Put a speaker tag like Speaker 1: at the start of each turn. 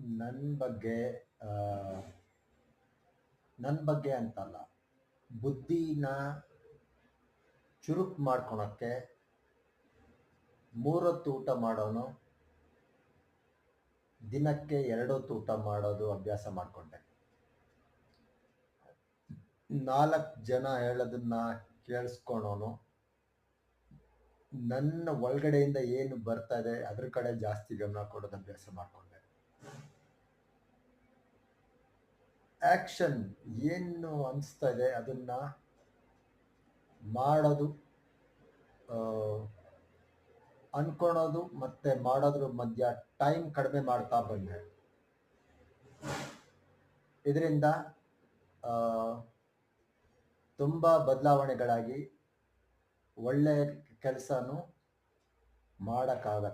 Speaker 1: ನನ್ನ ಬಗ್ಗೆ ಆ, ನನ್ನ ಬಗ್ಗೆ ಅಂತಲ್ಲ, ಬುದ್ಧಿನ ಚುರುಕು ಮಾಡ್ಕೊಳಕ್ಕೆ 3 ಹೊತ್ತು ಊಟ ಮಾಡೋನು ದಿನಕ್ಕೆ 2 ಹೊತ್ತು ಊಟ ಮಾಡೋದು ಅಭ್ಯಾಸ ಮಾಡಿಕೊಂಡೆ. 4 ಜನ ಹೇಳೋದನ್ನ ಕೇಳಿಸ್ಕೊಳೋನು, ನನ್ನ ಒಳಗಡೆಯಿಂದ ಏನು ಬರ್ತಾ ಇದೆ ಅದ್ರ ಕಡೆ ಜಾಸ್ತಿ ಗಮನ ಕೊಡೋದು ಅಭ್ಯಾಸ ಮಾಡಿಕೊಂಡೆ. ಆಕ್ಷನ್ ಏನು ಅನಿಸ್ತಾ ಇದೆ ಅದನ್ನ ಮಾಡೋದು, ಆ, ಅನ್ಕೊಳೋದು ಮತ್ತೆ ಮಾಡೋದ್ರ ಮಧ್ಯ ಟೈಮ್ ಕಡಿಮೆ ಮಾಡ್ತಾ ಬಂದೆ. ಇದರಿಂದ ತುಂಬ ಬದಲಾವಣೆಗಳಾಗಿ ಒಳ್ಳೆ ಕೆಲಸನೂ ಮಾಡೋಕ್ಕಾಗತ್ತೆ.